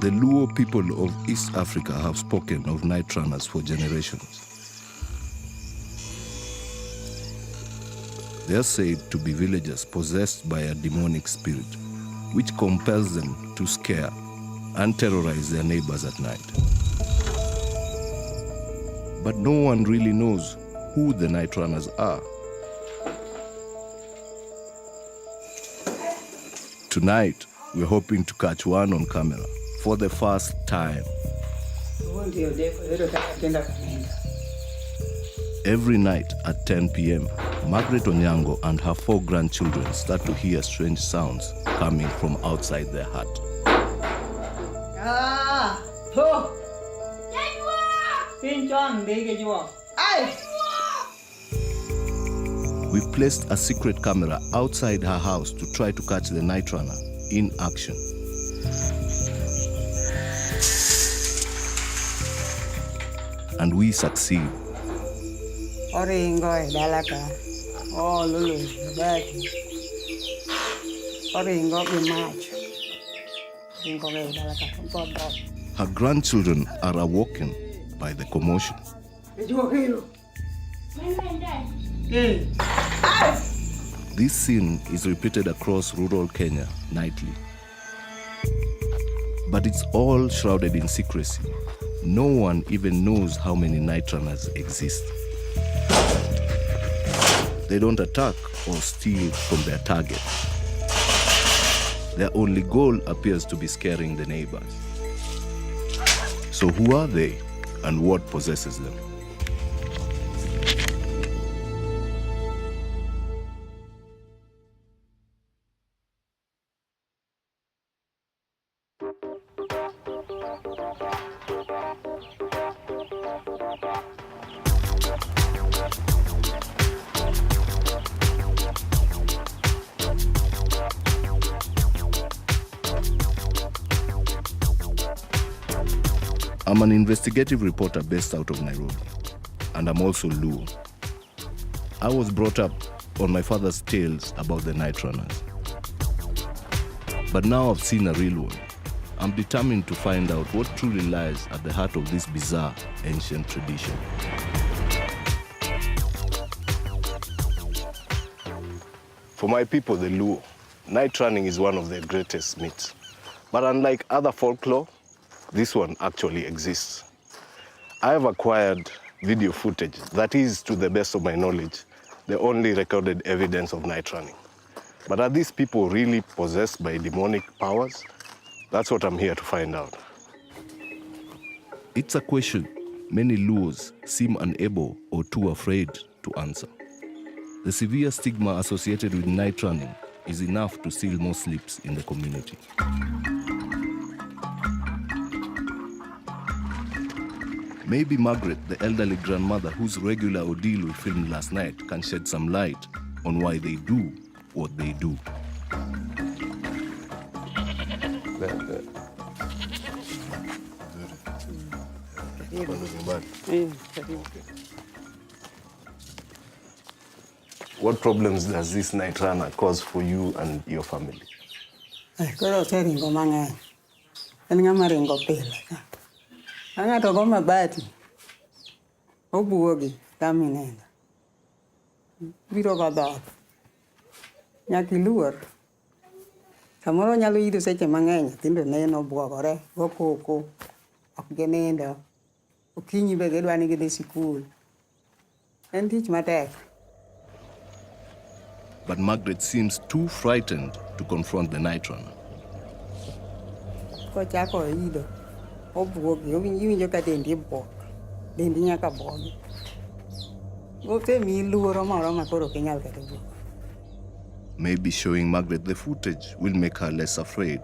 The Luo people of East Africa have spoken of night runners for generations. They are said to be villagers possessed by a demonic spirit, which compels them to scare and terrorize their neighbors at night. But no one really knows who the night runners are. Tonight, we're hoping to catch one on camera for the first time. Every night at 10 p.m., Margaret Onyango and her 4 grandchildren start to hear strange sounds coming from outside their hut. We've placed a secret camera outside her house to try to catch the night runner in action. And we succeed. Her grandchildren are awoken by the commotion. This scene is repeated across rural Kenya nightly. But it's all shrouded in secrecy. No one even knows how many night runners exist. They don't attack or steal from their target. Their only goal appears to be scaring the neighbors. So who are they and what possesses them? I'm an investigative reporter based out of Nairobi, and I'm also Luo. I was brought up on my father's tales about the night runners. But now I've seen a real one. I'm determined to find out what truly lies at the heart of this bizarre ancient tradition. For my people, the Luo, night running is one of their greatest myths. But unlike other folklore, this one actually exists. I have acquired video footage that is, to the best of my knowledge, the only recorded evidence of night running. But are these people really possessed by demonic powers? That's what I'm here to find out. It's a question many Luos seem unable or too afraid to answer. The severe stigma associated with night running is enough to steal more sleeps in the community. Maybe Margaret, the elderly grandmother whose regular ordeal we filmed last night, can shed some light on why they do what they do. What problems does this night runner cause for you and your family? Angato go mabati obuogi kaminenda biro baba nyaki luor samoro nyalo yido seche mang'eny tindo neno buogore gokoko ok genendo okinyi be gedwani gidhi sikul en tich matek. But Margaret seems too frightened to confront the night runner. Kochako yido obuogi owinjo ka dendi buok dendi nyaka buogi otemi luoro moro ma koro kinyal kata buok. Maybe showing Margaret the footage will make her less afraid.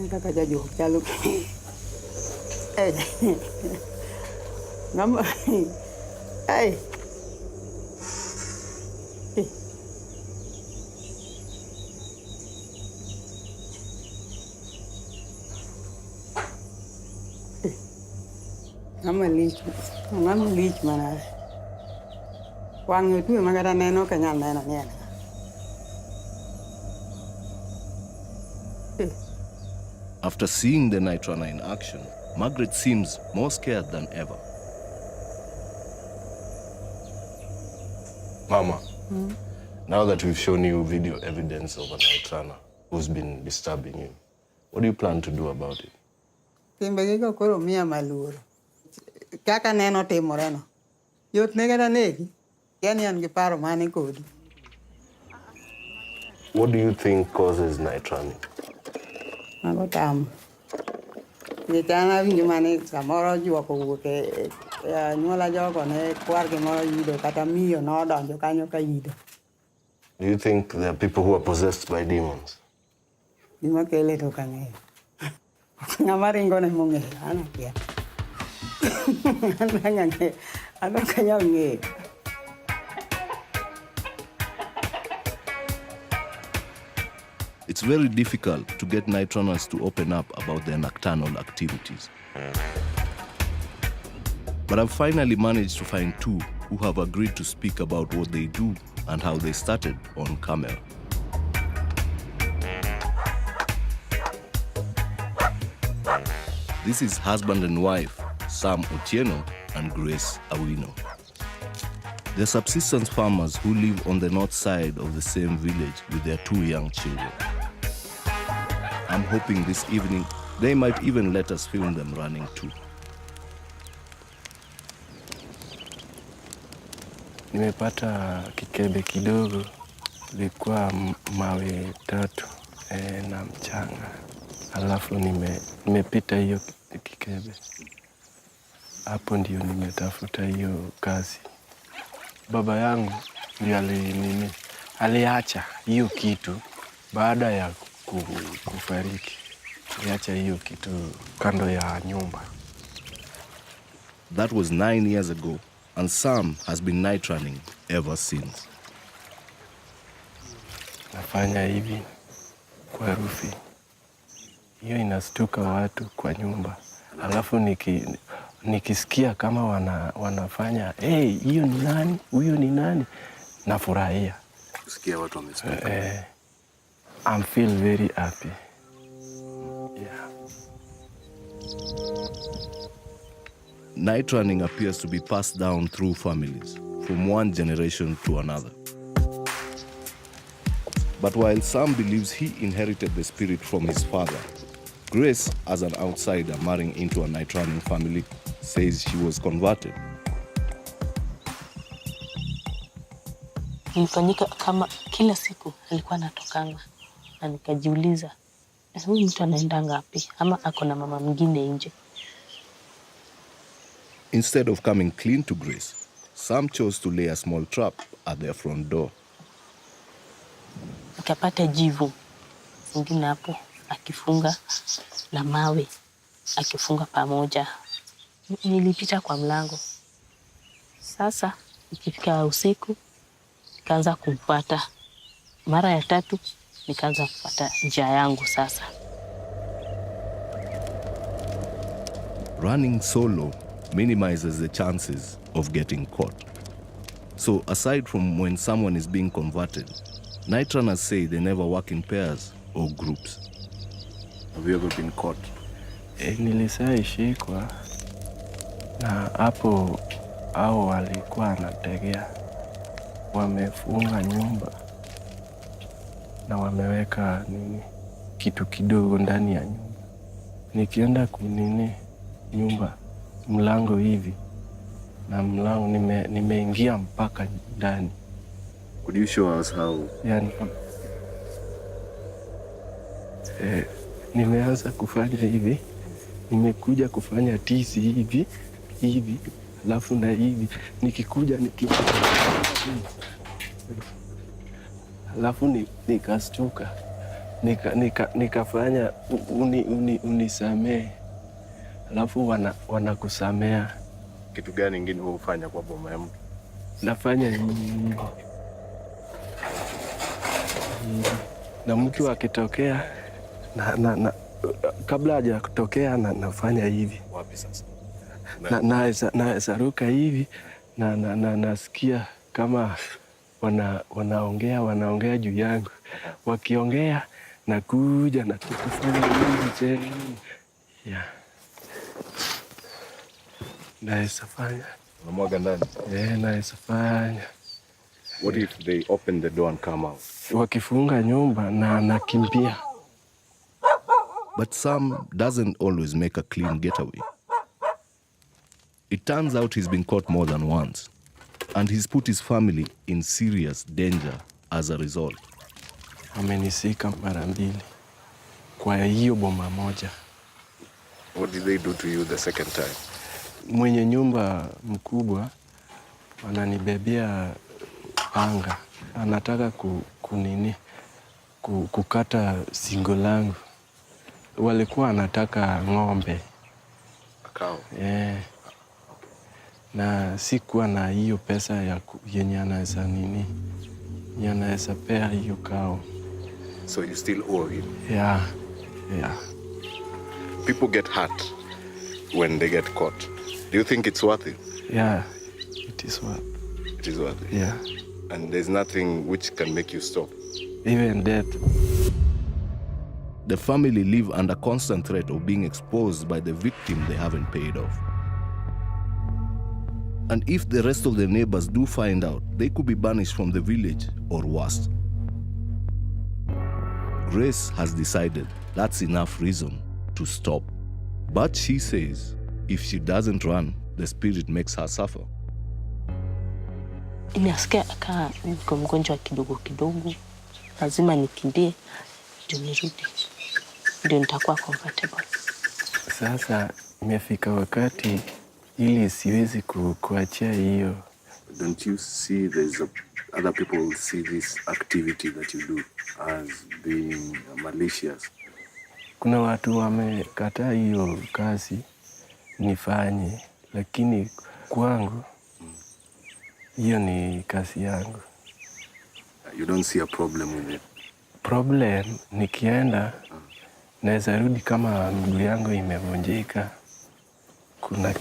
Kaka jajo chalo ngam ai I'm a leech man. Wang you do magara neno kanya nena nena. After seeing the night runner in action, Margaret seems more scared than ever. Mama, now that we've shown you video evidence of a night runner who's been disturbing you, what do you plan to do about it? Timbego koro mia malur. Kaka neno timoreno. Yot negara negi. Yani an giparo mani kodi. What do you think causes night running? Mago tam. Nitana vinyo mani samoro juwa kuke nyola jogo ne kwar ke moro yido kata miyo no donjo kanyo ka yido. Do you think there are people who are possessed by demons? Dima kele to kanyo. Ngamaringo ne monge ano kia. Ano kanyo nge. It's very difficult to get night runners to open up about their nocturnal activities. But I've finally managed to find 2 who have agreed to speak about what they do and how they started on camera. This is husband and wife, Sam Otieno and Grace Awino. They're subsistence farmers who live on the north side of the same village with their 2 young children. I'm hoping this evening they might even let us film them running too. Nimepata kikebe kidogo, ilikuwa mawe 3 na mchanga. Alafu nimepita hiyo kikebe. Hapo ndio nimetafuta hiyo kazi. Baba yangu ndio aliacha hiyo kitu baada ya kufariki. Aliacha hiyo kitu kando ya nyumba. That was 9 years ago, and Sam has been night running ever since. Nafanya hivi kwa herufi. Hiyo inastuka watu kwa nyumba. Alafu nikisikia kama wanafanya, hey, hiyo ni nani? Huyo ni nani? Nafurahia. Kusikia watu wamestuka. I feel very happy. Yeah. Night running appears to be passed down through families, from one generation to another. But while Sam believes he inherited the spirit from his father, Grace, as an outsider marrying into a night running family, says she was converted. Ilifanyika kama kila siku alikuwa anatokanga, na nikajiuliza, huyu mtu anaenda ngapi ama ako na mama mwingine nje? Instead of coming clean to Grace, Sam chose to lay a small trap at their front door. Nikapata jivu mwingine hapo akifunga na mawe akifunga pamoja. Nilipita kwa mlango. Sasa ikifika usiku nikaanza kumfuata. Mara ya 3 nikaanza kufuata njia yangu sasa. Running solo minimizes the chances of getting caught. So aside from when someone is being converted, night runners say they never work in pairs or groups. Have you ever been caught? Nilishaishikwa na hapo hao walikuwa wanategea. Wamefunga nyumba na wameweka kitu kidogo ndani ya nyumba. Nikienda nyumba mlango hivi na mlango nimeingia mpaka ndani. Could you show us how? Yani, nimeanza kufanya hivi, nimekuja kufanya tisi hivi, alafu na hivi, nikikuja alafu nikastuka, nikafanya unisamee, alafu wanakusamea. Kitu gani ingine hufanya kwa boma ya mtu? Nafanya hivi. Na mtu akitokea kabla haja kutokea nafanya hivi. Wapi sasa? naweza ruka hivi na nasikia kama wanaongea juu yangu. Wakiongea nakuja na kufanya hivi tena. Yeah. Naweza fanya. Unamwaga ndani? Naweza fanya. What if they open the door and come out? Wakifunga nyumba na nakimbia. But Sam doesn't always make a clean getaway. It turns out he's been caught more than once, and he's put his family in serious danger as a result. Amenisika mara mbili kwa hiyo boma moja. What did they do to you the second time? Mwenye nyumba mkubwa ananibebea panga. Anataka kukata singo langu. Walikuwa anataka ng'ombe. Cow? Na sikuwa na hiyo pesa yenye anaweza pea hiyo cow. So you still owe him? Yeah. People get hurt when they get caught. Do you think it's worth it? Yeah, it is worth. It is worth it? Yeah. And there's nothing which can make you stop? Even death. The family live under constant threat of being exposed by the victim they haven't paid off. And if the rest of the neighbors do find out, they could be banished from the village or worse. Grace has decided that's enough reason to stop. But she says if she doesn't run, the spirit makes her suffer. Inasikia kaa niko mgonjwa kidogo kidogo. Lazima nikimbie ndio nirudi. Ndio nitakuwa comfortable. Sasa imefika wakati ili siwezi kuachia hiyo. Don't you see other people see this activity that you do as being malicious? Kuna watu wamekataa hiyo kazi nifanye, lakini kwangu hiyo ni kazi yangu. You don't see a problem with it? Problem nikienda naweza rudi kama miguu yangu imevunjika. Kuna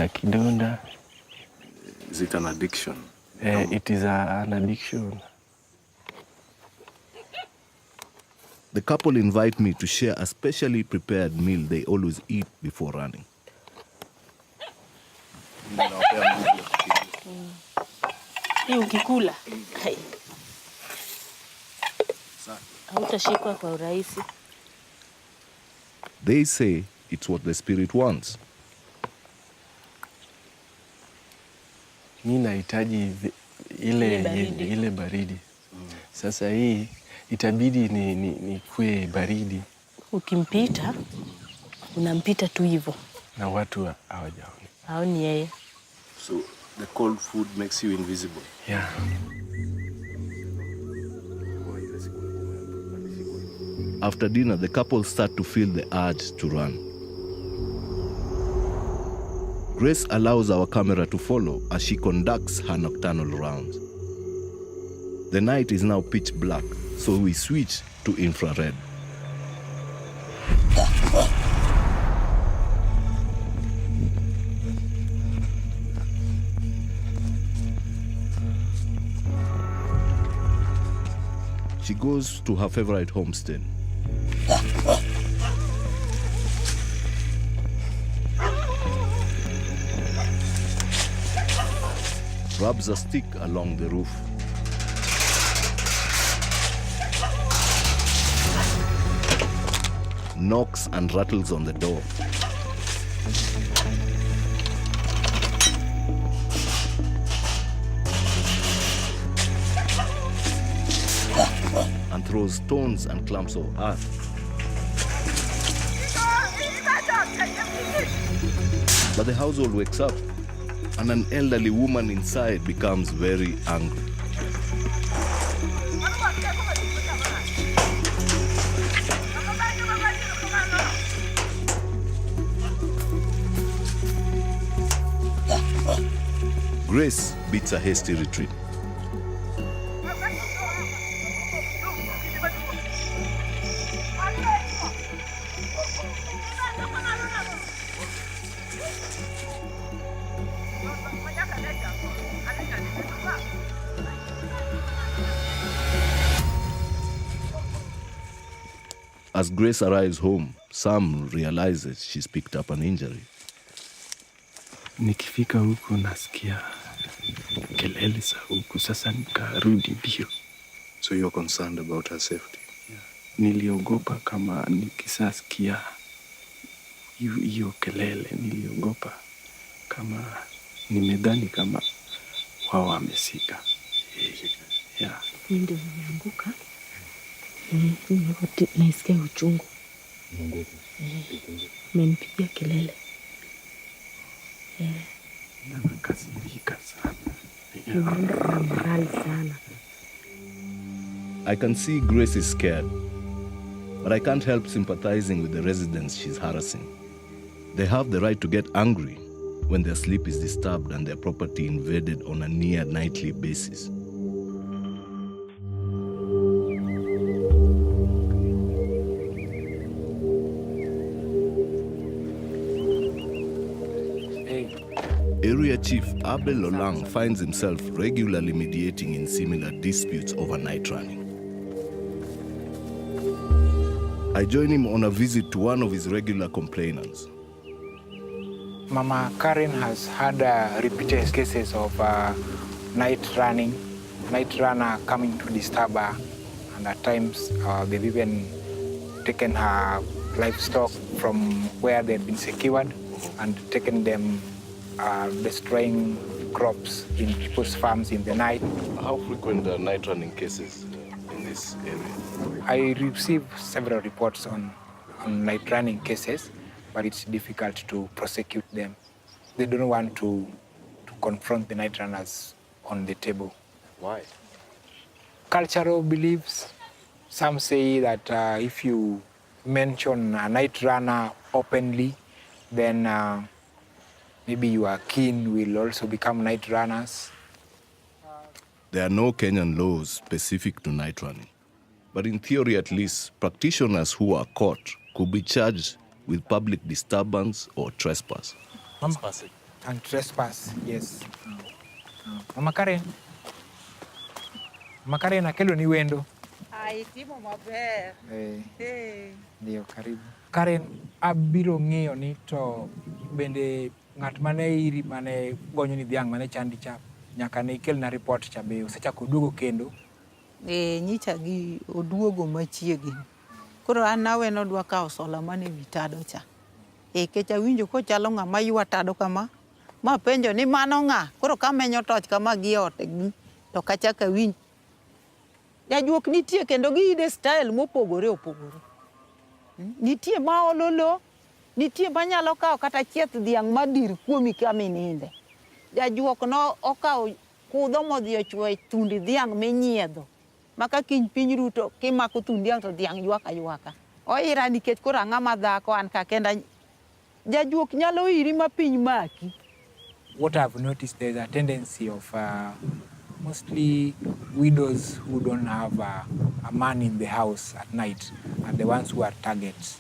kidonda. Is it an addiction? It is an addiction. The couple invite me to share a specially prepared meal they always eat before running. Hii ukikula hautashikwa kwa urahisi. They say it's what the spirit wants. Mimi nahitaji ile baridi. Sasa hii itabidi ni kwe baridi. Ukimpita unampita tu hivyo. Na watu hawajaoni. Haoni yeye. So the cold food makes you invisible? Yeah. After dinner, the couple start to feel the urge to run. Grace allows our camera to follow as she conducts her nocturnal rounds. The night is now pitch black, so we switch to infrared. She goes to her favorite homestead. Rubs a stick along the roof. Knocks and rattles on the door. And throws stones and clumps of earth. But the household wakes up, and an elderly woman inside becomes very angry. Grace beats a hasty retreat. As Grace arrives home, Sam realizes she's picked up an injury. Nikifika huku nasikia kelele za huku, sasa nikarudi mbio. So you're concerned about her safety? Yeah. Niliogopa kama nikisasikia hiyo kelele, niliogopa kama nimedhani kama wao wamesika. Yeah. Ndio nimeanguka. Naisikia uchungu. Mmenipigia kelele. Nakasirika sana. Morali sana. I can see Grace is scared, but I can't help sympathizing with the residents she's harassing. They have the right to get angry when their sleep is disturbed and their property invaded on a near nightly basis. Area Chief Abel Lolang finds himself regularly mediating in similar disputes over night running. I join him on a visit to one of his regular complainants. Mama Karen has had repeated cases of night runner coming to disturb her, and at times they've even taken her livestock from where they'd been secured and taken them destroying crops in people's farms in the night. How frequent are night running cases in this area? I received several reports on night running cases, but it's difficult to prosecute them. They don't want to confront the night runners on the table. Why? Cultural beliefs. Some say that if you mention a night runner openly, then maybe your kin will also become night runners. There are no Kenyan laws specific to night running. But in theory at least, practitioners who are caught could be charged with public disturbance or trespass. And trespass, yes. Mama Karen. Mama Karen, akelo ni wendo. Timo maber. Ndio, karibu. Karen, abiro ng'eyo ni to bende ng'at mane iri mane gonyo ni dhiang' mane chandi cha nyaka ne ikel na report cha be osechako duogo kendo. Nyicha gi oduogo machiegni. Koro an nawe nodwa kawo sola mane vitado cha. Kecha winjo ko chalo ng'ama ywa tado kama. Ma penjo ni mano ng'a. Koro kamenyo toch kama gi ote gi to kachaka winjo. Jajuok nitie kendo giide style mopogore opogore. Nitie ma ololo, nitie manyalo kawo kata chieth dhiang' madir kuomi kama ininde. Jajuok no okawo kudho modhi ochwo thundi dhiang' minyiedho. Maka kiny piny ruto kimako thundi dhiang' to dhiang' ywaka ywaka. Oira nikech koro ang'ama dhako an ka kenda jajuok nyalo iri ma piny maki. What I've noticed, there's a tendency of mostly widows who don't have a man in the house at night are the ones who are targets.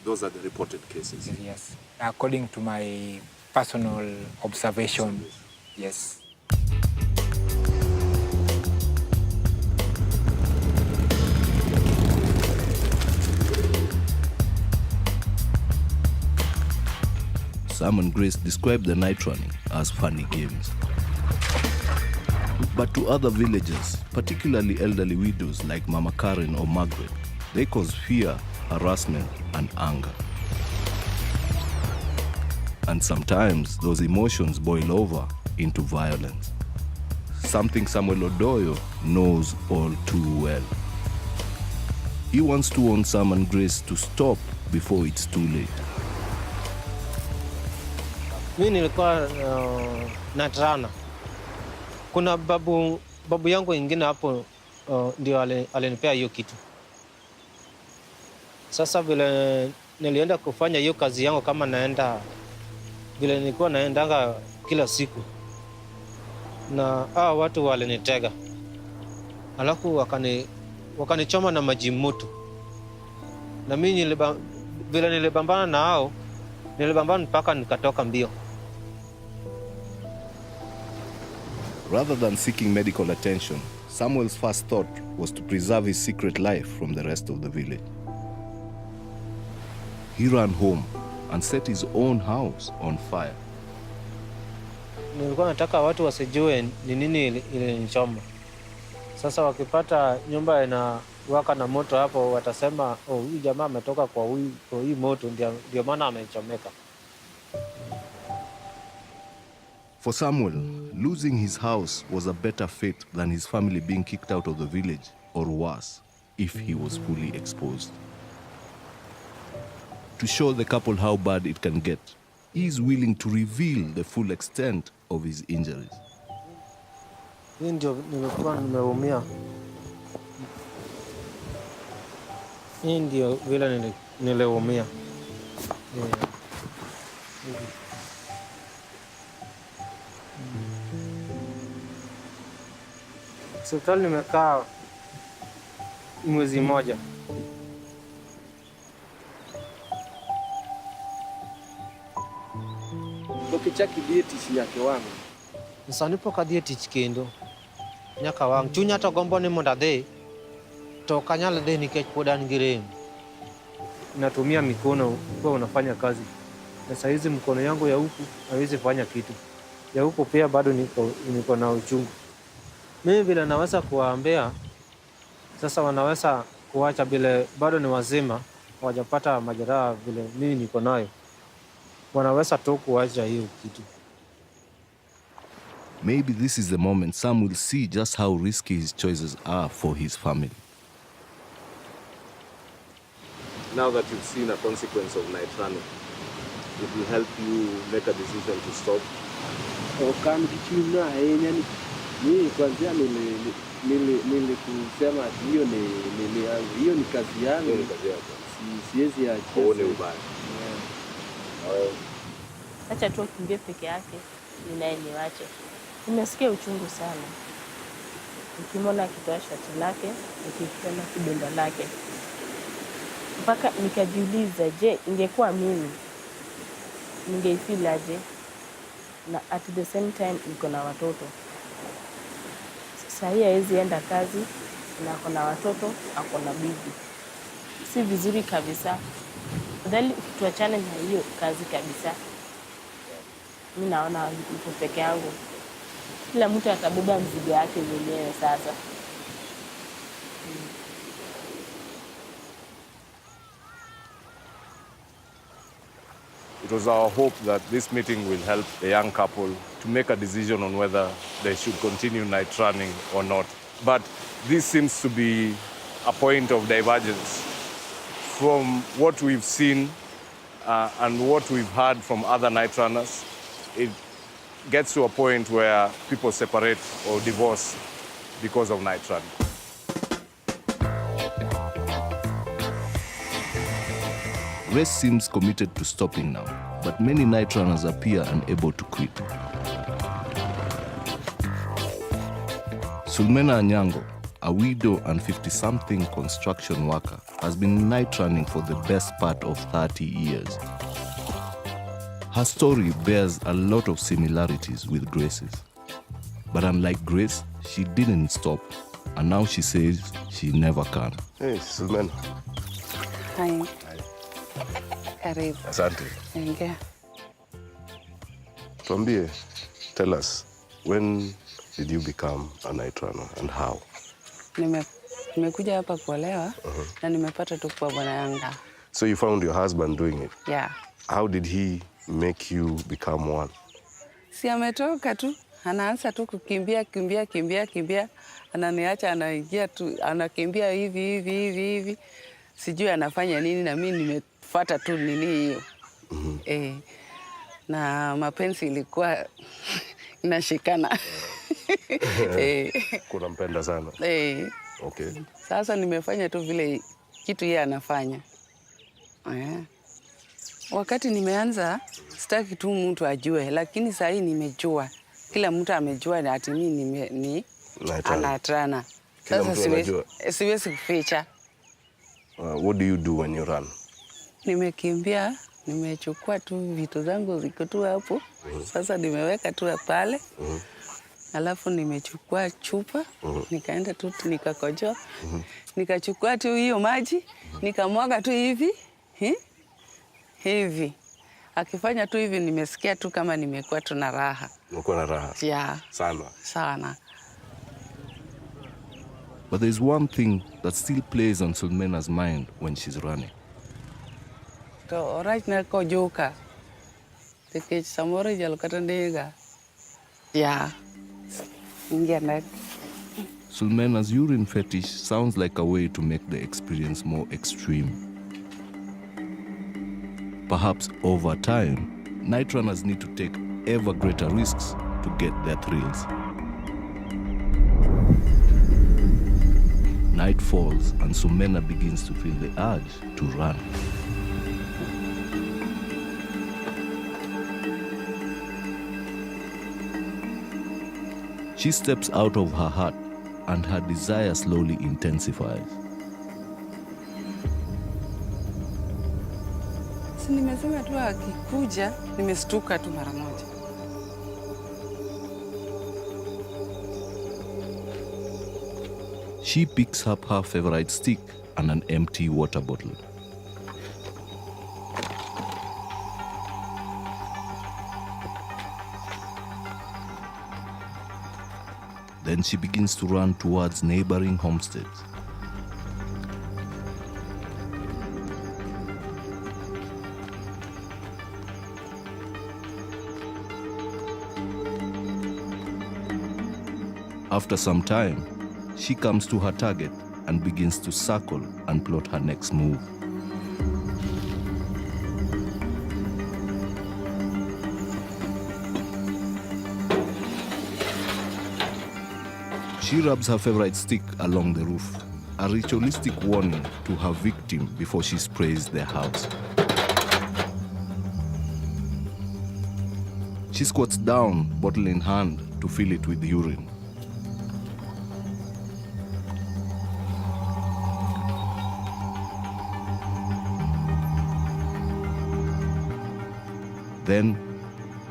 Those are the reported cases? Yes. According to my personal observation, yes. Sam and Grace describe the night running as funny games. But to other villagers, particularly elderly widows like Mama Karen or Margaret, they cause fear, harassment, and anger. And sometimes those emotions boil over into violence. Something Samuel Odoyo knows all too well. He wants to warn Sam and Grace to stop before it's too late. Mimi nilikuwa night runner. Kuna babu yangu ingine hapo ndio alinipea hiyo kitu. Sasa vile nilienda kufanya hiyo kazi yangu kama naenda vile nilikuwa naendanga kila siku. Na watu walinitega. Alafu wakanichoma na maji moto. Na mimi vile nilibambana na hao nilibambana mpaka nikatoka mbio. Rather than seeking medical attention, Samuel's first thought was to preserve his secret life from the rest of the village. he ran home and set his own house on fire. Nilikuwa nataka watu wasijue ni nini ilinichoma. Sasa wakipata nyumba inawaka na moto hapo, watasema huyu jamaa ametoka kwa hii moto, ndio maana amechomeka. For Samuel, losing his house was a better fate than his family being kicked out of the village, or worse, if he was fully exposed. To show the couple how bad it can get, he is willing to reveal the full extent of his injuries. Hii ndio nilikuwa nimeumia. Hii ndio vile niliumia. Hospitali nimekaa mwezi mmoja. Ukichaki dieti yake wangu. Nsanipo ka dieti kendo. Nyaka wang chunya to gombo ni mondo adhi. To kanyal dhi nikech pod an gi rem. Natumia mikono kwa unafanya kazi. Na saa hizi mkono yangu ya huku haiwezi fanya kitu. Ya huku pia bado niko na uchungu. Mimi vile naweza kuwaambia sasa wanaweza kuacha vile bado ni wazima, hawajapata majeraha vile mimi niko nayo. Wanaweza tu kuacha hiyo kitu. Maybe this is the moment Sam will see just how risky his choices are for his family. Now that you've seen a consequence of night running, it will help you make a decision to stop. Kama kichuna yani mimi kwanza nilikusema hiyo ni kazi yangu. Siwezi achia. Uone ubaya. Acha tu akimbie peke yake, ninaye niwache. Nimesikia uchungu sana. Nikimwona akitoa shati lake, nikiona kidonda lake. Mpaka nikajiuliza, je, ingekuwa mimi ningeifeel aje? Na at the same time niko na watoto. Sasa hii hawezi enda kazi na ako na watoto, ako na bibi. Si vizuri kabisa. Badala tuachane na hiyo kazi kabisa. Mimi naona niko peke yangu. Kila mtu atabeba mzigo wake mwenyewe sasa. It was our hope that this meeting will help the young couple to make a decision on whether they should continue night running or not. But this seems to be a point of divergence. From what we've seen and what we've heard from other night runners, it gets to a point where people separate or divorce because of night running. Grace seems committed to stopping now, but many night runners appear unable to quit. Sulmena Anyango, a widow and 50-something construction worker, has been night running for the best part of 30 years. Her story bears a lot of similarities with Grace's. But unlike Grace, she didn't stop, and now she says she never can. Hey, Sulmena. Hi. Karibu. Asante. Ingia. Tuambie, tell us, when did you become a night runner and how? Nimekuja hapa kuolewa na nimepata tu kwa bwana yangu. So you found your husband doing it? Yeah. How did he make you become one? Si ametoka tu, anaanza tu kukimbia. Ananiacha anaingia tu, anakimbia hivi. Sijui anafanya nini na mimi nimefuata tu nini hiyo. Na mapenzi ilikuwa inashikana. Kuna mpenda sana. Okay. Sasa nimefanya tu vile kitu yeye anafanya. Wakati nimeanza sitaki tu mtu ajue, lakini sasa nimejua. Kila mtu amejua na ati mimi ni anatrana. Sasa siwezi kuficha. What do you do when you run? Nimekimbia, nimechukua tu vitu zangu ziko tu hapo. Sasa nimeweka tu pale. Alafu nimechukua chupa, nikaenda tu nikakojoa. Nikachukua tu hiyo maji, nikamwaga tu hivi. hivi. Akifanya tu hivi nimesikia tu kama nimekuwa tu na raha. Uko na raha? Yeah. Sana. Sana. But there's one thing that still plays on Sulmena's mind when she's running. To right na ko joka. Tikech samoro jalo kata ndega. Yeah. Ingia ndani. Sulmena's urine fetish sounds like a way to make the experience more extreme. Perhaps over time, night runners need to take ever greater risks to get their thrills. Night falls and Sulmena begins to feel the urge to run. She steps out of her hut and her desire slowly intensifies. Si nimesema tu akikuja, nimestuka tu mara moja. She picks up her favorite stick and an empty water bottle. Then she begins to run towards neighboring homesteads. After some time, she comes to her target and begins to circle and plot her next move. She rubs her favorite stick along the roof, a ritualistic warning to her victim before she sprays their house. She squats down, bottle in hand, to fill it with urine. Then,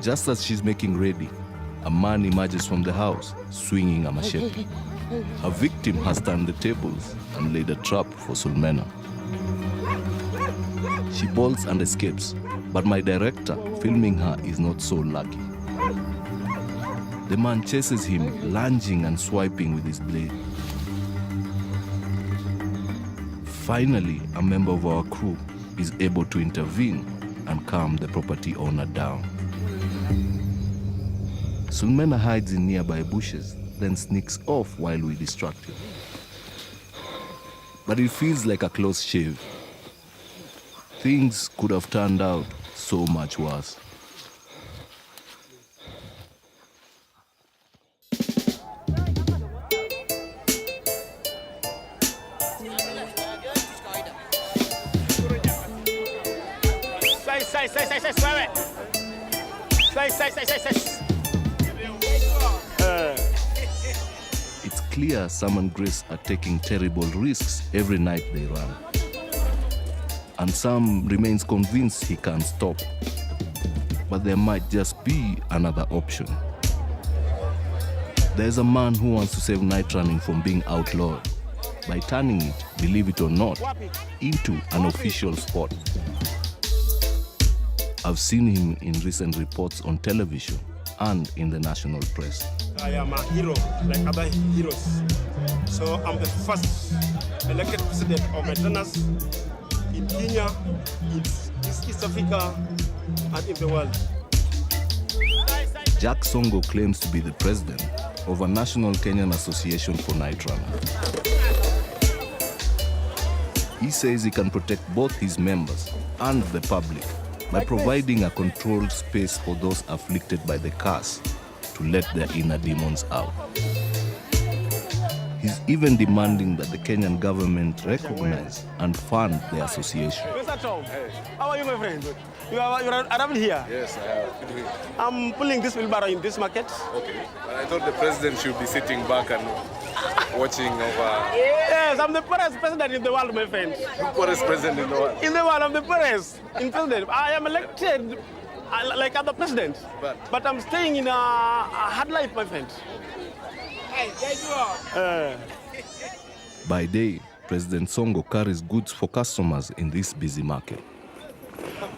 just as she's making ready, a man emerges from the house, swinging a machete. Her victim has turned the tables and laid a trap for Sulmena. She bolts and escapes, but my director, filming her, is not so lucky. The man chases him, lunging and swiping with his blade. Finally, a member of our crew is able to intervene and calm the property owner down. Sulmena hides in nearby bushes, then sneaks off while we distract him. But it feels like a close shave. Things could have turned out so much worse. It's clear Sam and Grace are taking terrible risks every night they run. And Sam remains convinced he can't stop. But there might just be another option. There's a man who wants to save night running from being outlawed by turning it, believe it or not, into an official sport. I've seen him in recent reports on television and in the national press. I am a hero like other heroes. So I'm the first elected president of night runners in Kenya, in East Africa, and in the world. Jack Songo claims to be the president of a National Kenyan Association for Night Runners. He says he can protect both his members and the public by providing a controlled space for those afflicted by the curse to let their inner demons out. He's even demanding that the Kenyan government recognize and fund the association. Mr. Tom, how are you, my friend? You are around here? Yes, I have. Good to hear. I'm pulling this wheelbarrow in this market. Okay. But I thought the president should be sitting back and watching over. Yes, I'm the poorest president in the world, my friend. The poorest president in the world. In the world, I'm the poorest in president. I am elected like other presidents, but I'm staying in a hard life, my friend. Hey, there you are. By day, President Songo carries goods for customers in this busy market.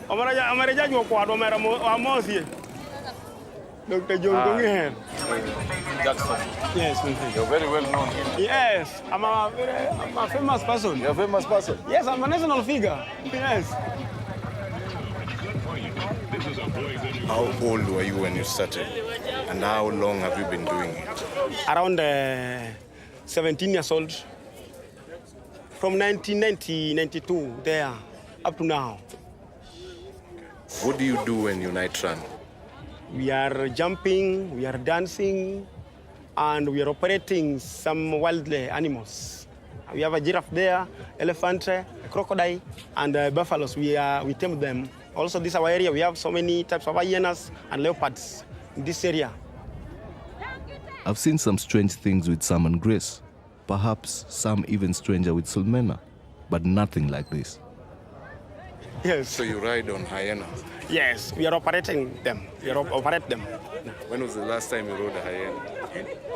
Amareja jo kwa do mera amosi. Dr. John Gongher. Jackson. Yes, You're very well known. yes. I'm a famous person. You're a famous person. Yes, I'm a national figure. Yes. How old were you when you started? And how long have you been doing it? Around 17 years old. From 1992 there up to now. What do you do when you night run? We are jumping, we are dancing, and we are operating some wild animals. We have a giraffe there, elephant, a crocodile, and buffaloes. We tame them. Also, this our area. We have so many types of hyenas and leopards in this area. I've seen some strange things with Sam and Grace. Perhaps some even stranger with Sulmena, but nothing like this. Yes. So you ride on hyenas? Yes, we are operating them. We are operate them. When was the last time you rode a hyena?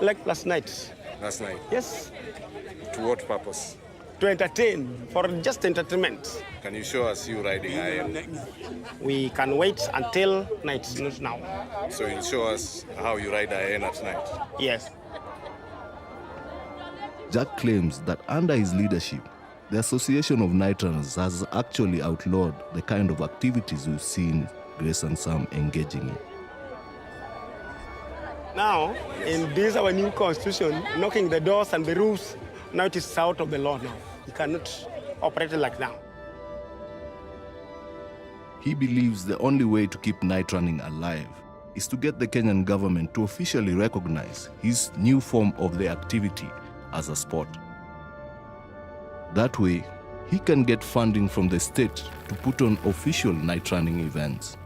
Like last night. Last night? Yes. To what purpose? To entertain, for just entertainment. Can you show us you riding hyena? We can wait until night, not now. So you'll show us how you ride a hyena tonight? Yes. Jack claims that under his leadership, the Association of Night Runners has actually outlawed the kind of activities we've seen Grace and Sam engaging in. Now, in this our new constitution, knocking the doors and the roofs, now it is out of the law now. You cannot operate it like now. He believes the only way to keep night running alive is to get the Kenyan government to officially recognize his new form of the activity as a sport. That way, he can get funding from the state to put on official night running events.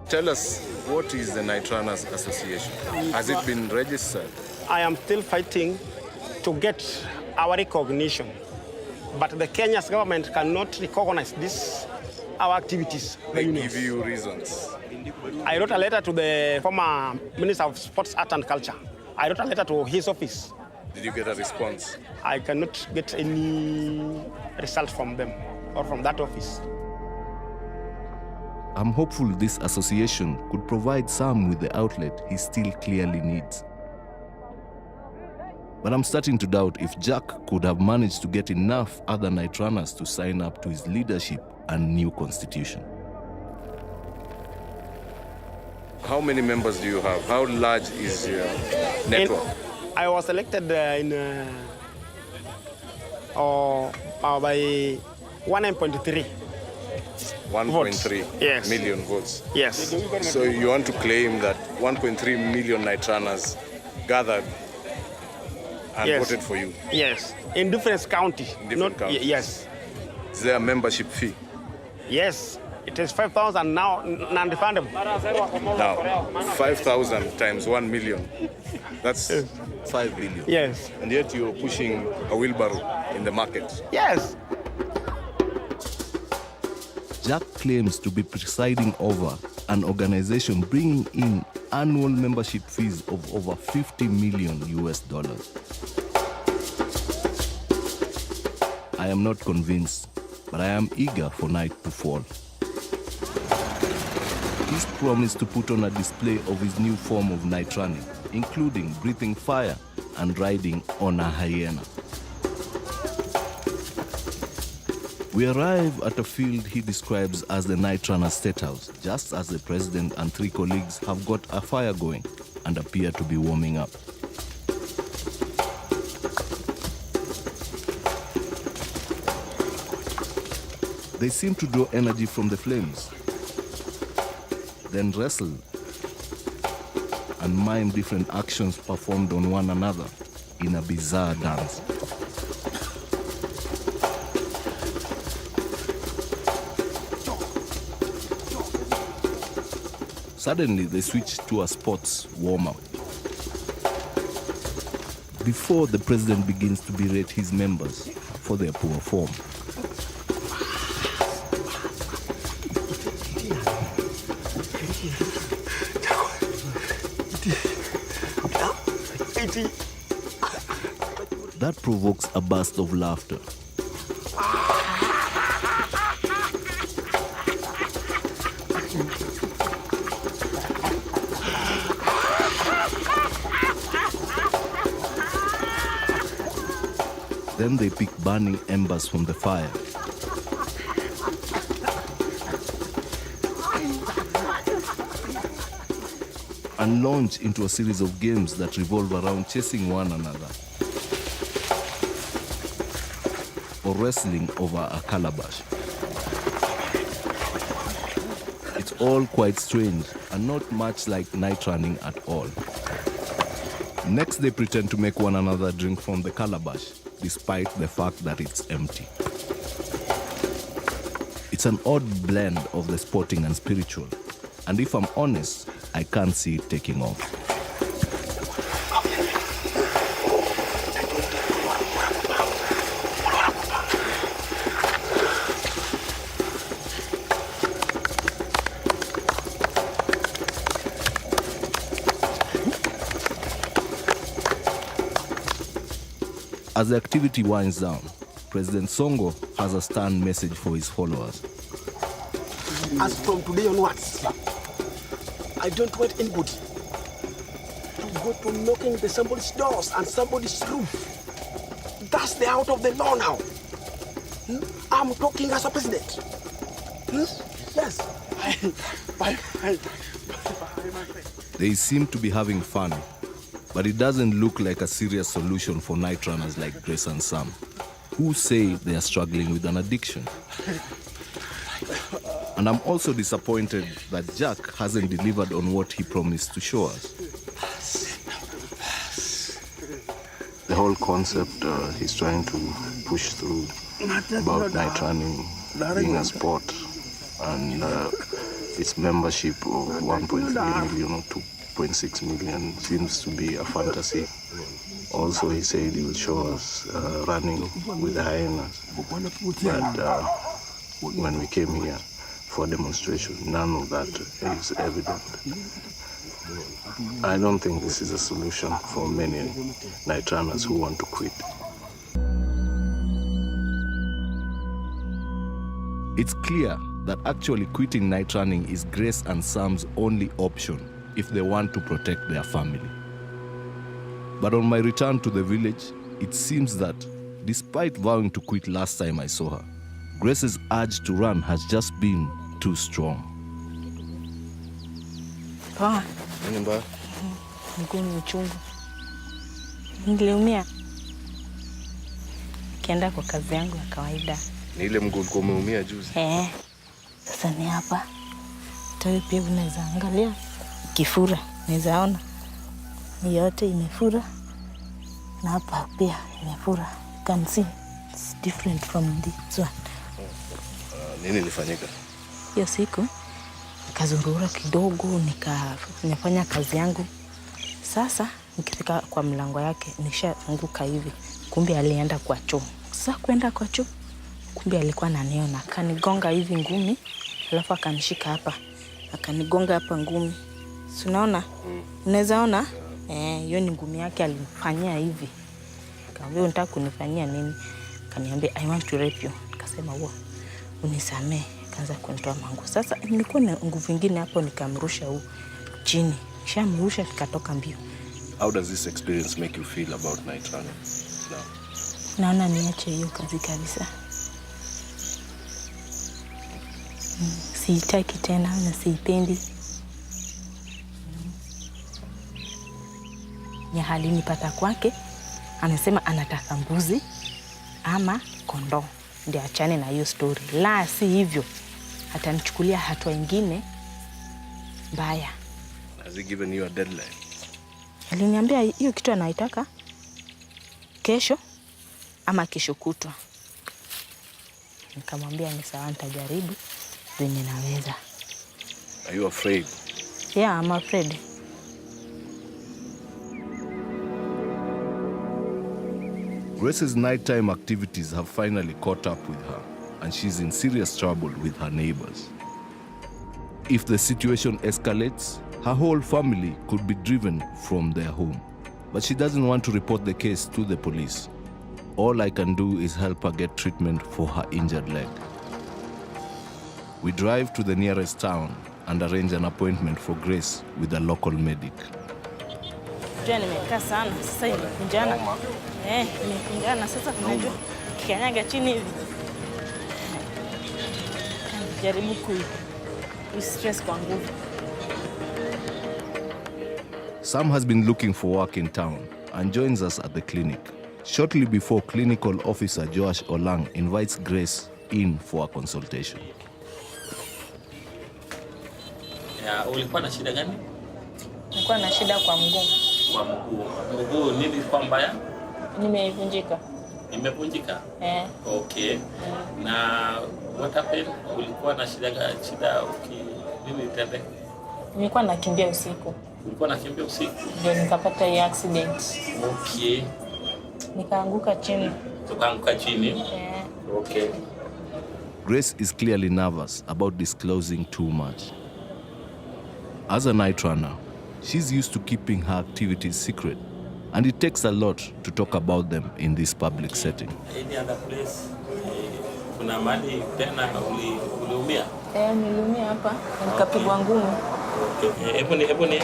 Tell us, what is the Night Runners Association? Has it been registered? I am still fighting to get our recognition, but the Kenya's government cannot recognize this, our activities. They give you reasons. I wrote a letter to the former Minister of Sports, Art and Culture. I wrote a letter to his office. Did you get a response? I cannot get any result from them or from that office. I'm hopeful this association could provide Sam with the outlet he still clearly needs. But I'm starting to doubt if Jack could have managed to get enough other night runners to sign up to his leadership and new constitution. How many members do you have? How large is your network? I was elected by 1.3. 1.3 yes. million votes. Yes. So you want to claim that 1.3 million night runners gathered and yes. voted for you? Yes. In different counties. Different counties? Yes. Is there a membership fee? Yes. It is 5,000 now, non-refundable. Now, 5,000 times 1 million, that's 5 billion. Yes. And yet you're pushing a wheelbarrow in the market. Yes. Jack claims to be presiding over an organization bringing in annual membership fees of over $50 million. I am not convinced, but I am eager for night to fall. He's promised to put on a display of his new form of night running, including breathing fire and riding on a hyena. We arrive at a field he describes as the Night Runner State House, just as the president and 3 colleagues have got a fire going and appear to be warming up. They seem to draw energy from the flames, then wrestle and mime different actions performed on one another in a bizarre dance. Suddenly, they switch to a sports warm-up. Before the president begins to berate his members for their poor form. That provokes a burst of laughter. Then they pick burning embers from the fire. And launch into a series of games that revolve around chasing one another or wrestling over a calabash. It's all quite strange and not much like night running at all. Next, they pretend to make one another drink from the calabash, despite the fact that it's empty. It's an odd blend of the sporting and spiritual, and if I'm honest, I can't see it taking off. As the activity winds down, President Songo has a stern message for his followers. As from today onwards, I don't want anybody to go to knocking the somebody's doors and somebody's roof. That's the out of the law now. I'm talking as a president. Yes. They seem to be having fun, but it doesn't look like a serious solution for night runners like Grace and Sam, who say they are struggling with an addiction. And I'm also disappointed that Jack hasn't delivered on what he promised to show us. The whole concept he's trying to push through about night running being a sport and its membership of 1.3 million or 2.6 million seems to be a fantasy. Also, he said he will show us running with the hyenas. But when we came here for demonstration, none of that is evident. I don't think this is a solution for many night runners who want to quit. It's clear that actually quitting night running is Grace and Sam's only option if they want to protect their family. But on my return to the village, it seems that despite vowing to quit last time I saw her, Grace's urge to run has just been too strong. Poa. Nini mbaya? Mguu ni uchungu. Niliumia. Kienda kwa kazi yangu ya kawaida. Ni ile mguu ulikuwa umeumia juzi? Sasa ni hapa. Tawe pia unaweza angalia. Kifura. Unaweza ona. Yote imefura. Na hapa pia imefura. You can see it's different from this one. Nini ilifanyika? Hiyo siku nikazurura kidogo, nikafanya kazi yangu. Sasa nikifika kwa mlango yake nishaanguka hivi. Kumbe alienda kwa choo. Sasa kwenda kwa choo, kumbe alikuwa ananiona. Akanigonga hivi ngumi, alafu akanishika hapa. Akanigonga hapa ngumi. Si unaona? Unaweza ona? Hiyo ni ngumi yake alimfanyia hivi. Kaambia unataka kunifanyia nini? Kaniambia I want to rape you. Nikasema unisamee. Kaanza kunitoa mangu. Sasa nilikuwa na nguvu nyingine hapo, nikamrusha chini. Kishamrusha nikatoka mbio. How does this experience make you feel about night running now? Naona niache hiyo kazi kabisa. Siitaki tena na siipendi. Ni hali nipata kwake, anasema anataka mbuzi ama kondoo ndio achane na hiyo story. La si hivyo, atanichukulia hatua nyingine mbaya. Has he given you a deadline? Aliniambia hiyo kitu anaitaka kesho ama kesho kutwa. Nikamwambia ni sawa, nitajaribu venye naweza. Are you afraid? Yeah, I'm afraid. Grace's nighttime activities have finally caught up with her, and she's in serious trouble with her neighbors. If the situation escalates, her whole family could be driven from their home. But she doesn't want to report the case to the police. All I can do is help her get treatment for her injured leg. We drive to the nearest town and arrange an appointment for Grace with a local medic. Unajua nimekaa sana, sasa imekunjana. Imekunjana sasa, unajua kikanyaga chini hivi. Jaribu stress kwa nguvu. Sam has been looking for work in town and joins us at the clinic. Shortly before, clinical officer Joash Olang invites Grace in for a consultation. Ulikuwa na shida gani? Nilikuwa na shida kwa mguu. Kwa mguu. Mguu nini kwa mbaya? Nimevunjika. Imevunjika? Okay. Na what happened? Ulikuwa na shida nini tende? Nilikuwa nakimbia usiku. Ulikuwa nakimbia usiku? Ndio nikapata hii accident. Okay. Nikaanguka chini. Ukaanguka chini? Okay. Grace is clearly nervous about disclosing too much. As a night runner, she's used to keeping her activities secret, and it takes a lot to talk about them in this public setting. Any other place? Kuna mali tena uliumia? Niliumia hapa, nikapigwa ngumi. Okay. Hebu nione.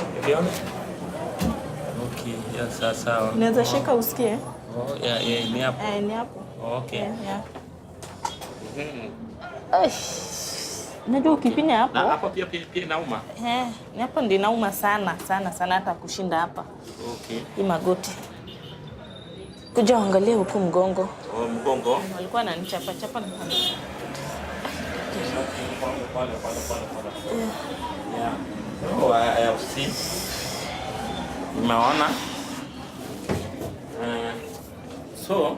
Okay, sawa. Unaweza shika usikie? Ni hapo. Ni hapo. Okay. Unajua ukipinya hapo? Na hapo pia inauma. Ni hapo ndio inauma sana hata kushinda hapa. Okay. Hii magoti. Kuja angalia huko mgongo. Mgongo? Walikuwa wananichapa na I have seen. Umeona? So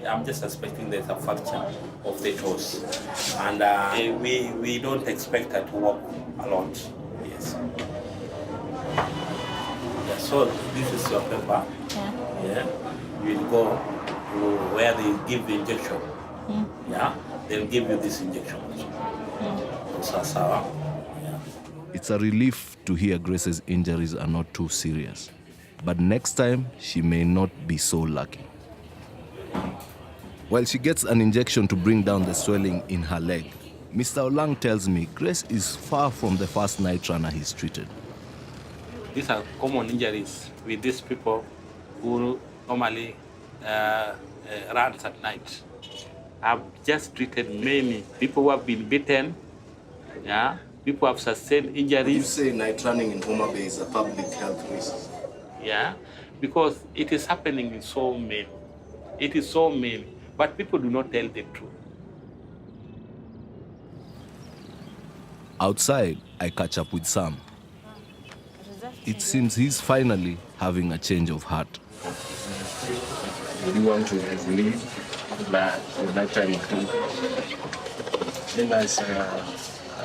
I'm just suspecting there's a fracture of the toes, and we don't expect her to walk a lot. Yes. So this is your paper. Yeah. You'll go to where they give the injection. Yeah. They'll give you this injection. Yeah. It's a relief to hear Grace's injuries are not too serious, but next time she may not be so lucky. While she gets an injection to bring down the swelling in her leg, Mr. Olang tells me Grace is far from the first night runner he's treated. These are common injuries with these people who normally run at night. I've just treated many people who have been beaten. Yeah, people have sustained injuries. You say night running in Homa Bay is a public health risk? Yeah, because it is happening in so many. It is so many, but people do not tell the truth. Outside, I catch up with Sam. It seems he's finally having a change of heart. You want to leave the nighttime activity? Then I say,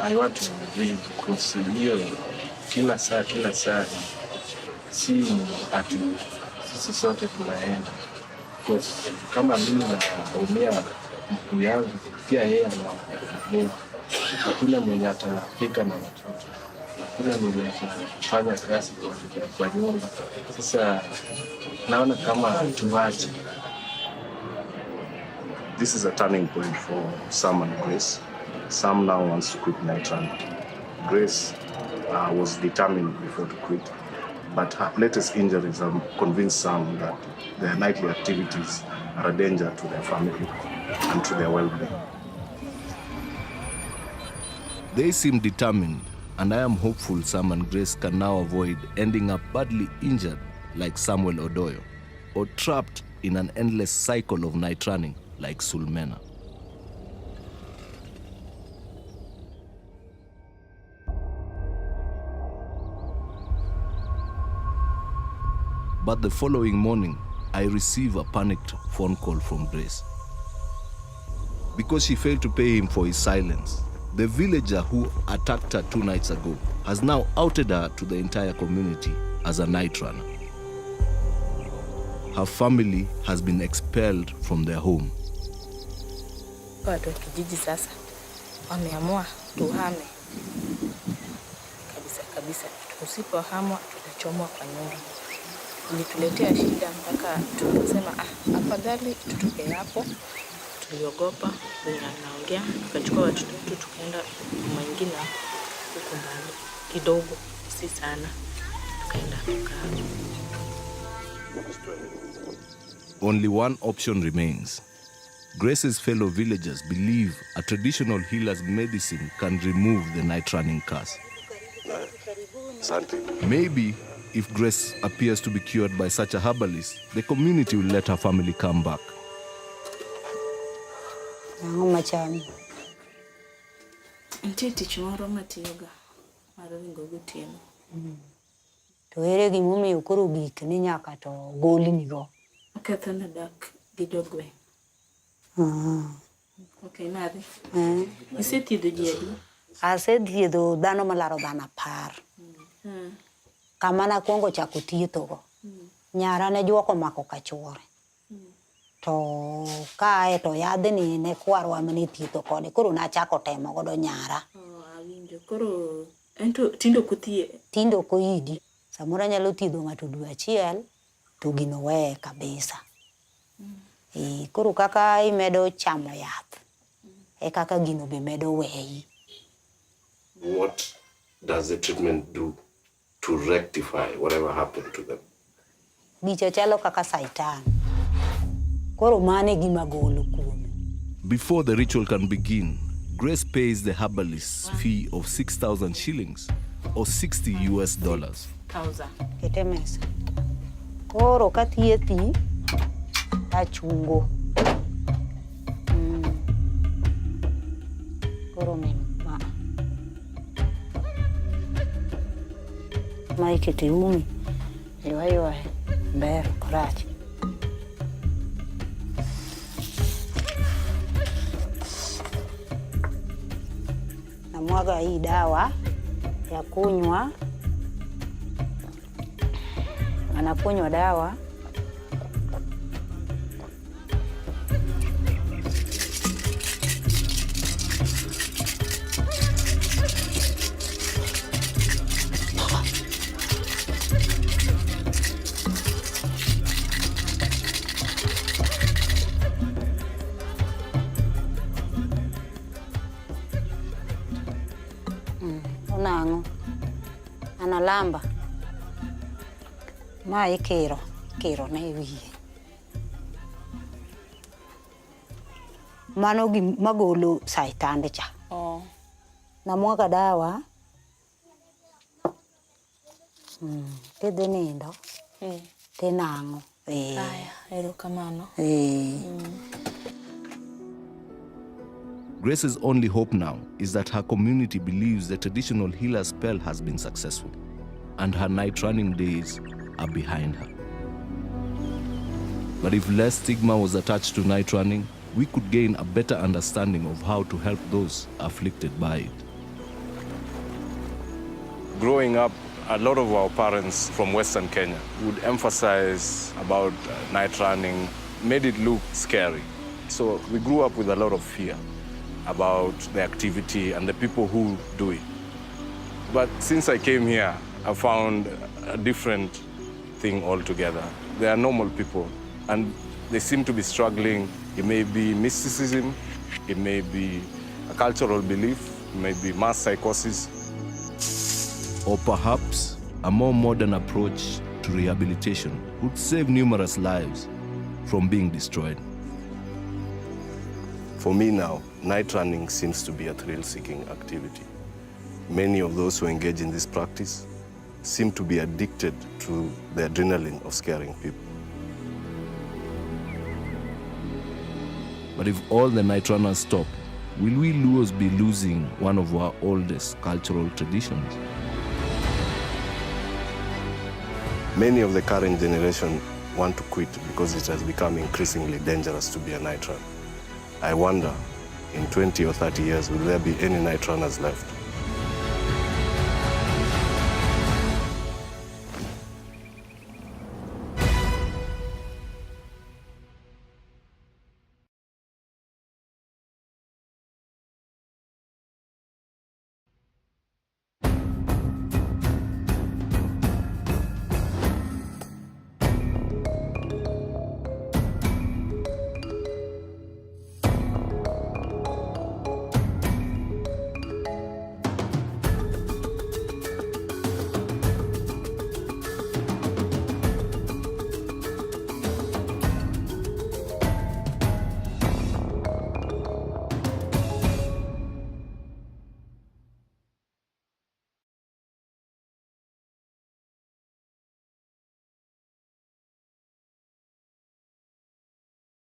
I want to leave because kila saa si ati sisi sote tunaenda. Because kama mimi naumia mkuu yangu, pia yeye anaumia. Hakuna mwenye atapika na watoto. Hakuna mwenye atafanya kazi kwa nyumba. Sasa naona kama tuwache. This is a turning point for Sam and Grace. Sam now wants to quit night running. Grace was determined before to quit, but her latest injuries have convinced Sam that their nightly activities are a danger to their family and to their well-being. They seem determined, and I am hopeful Sam and Grace can now avoid ending up badly injured like Samuel Odoyo, or trapped in an endless cycle of night running like Sulmena. But the following morning, I receive a panicked phone call from Grace. Because she failed to pay him for his silence, the villager who attacked her 2 nights ago has now outed her to the entire community as a night runner. Her family has been expelled from their home. Watu wa kijiji sasa wameamua tuhame kabisa. Usipohamwa tutachomwa kwa nyumba. Ilituletea shida mpaka tukasema afadhali tutoke hapo. Tuliogopa wenye anaongea, tukachukua watoto wetu tukaenda mwingine huko mbali kidogo, si sana, tukaenda tukaa. Only one option remains. Grace's fellow villagers believe a traditional healer's medicine can remove the night running curse. Maybe if Grace appears to be cured by such a herbalist, the community will let her family come back. To ere gimomiyo koro gik ni nyaka to goli nigo. Ketho na dak gi dogwe. Okay, nade. Isethiedho ji adi? Asethiedho dhano malaro dhano 10. Kama nakwongo chako thiethogo. Nyara ne juoko mako kachuore. To kae to yadhni ne kwarwa mane thietho kode, koro nachako temo godo nyara. Awinjo. Koro ento tindo kuthie. Tindo koidi. Samoro nyalo thiedho ng'ato dwe achiel to gino weye kabisa. Koro kaka imedo chamo yath, kaka gino be medo weyi. What does the treatment do to rectify whatever happened to them? Gicho chalo kaka saitan. Koro mane gima golo kuome. Before the ritual can begin, Grace pays the herbalist's fee of 6,000 shillings or $60 US. Kete mesa. Koro kathiedhi achungo. Koro ma. Ma ikete umi. Ywa ber korach. Namwaga hii dawa ya kunywa. Anakunywa dawa. Unango. Analamba. Ma ikero na wiye. Mano magolo saitande cha. Namwaga dawa. Kede nindo. Tenango. Aya, erokamano. Grace's only hope now is that her community believes the traditional healer spell has been successful and her night running days are behind her. But if less stigma was attached to night running, we could gain a better understanding of how to help those afflicted by it. Growing up, a lot of our parents from Western Kenya would emphasize about night running, made it look scary. So we grew up with a lot of fear about the activity and the people who do it. But since I came here, I found a different thing altogether. They are normal people, and they seem to be struggling. It may be mysticism, it may be a cultural belief, it may be mass psychosis, or perhaps a more modern approach to rehabilitation would save numerous lives from being destroyed. For me now, night running seems to be a thrill-seeking activity. Many of those who engage in this practice seem to be addicted to the adrenaline of scaring people. But if all the night runners stop, will we Luos be losing one of our oldest cultural traditions? Many of the current generation want to quit because it has become increasingly dangerous to be a night runner. I wonder, in 20 or 30 years, will there be any night runners left?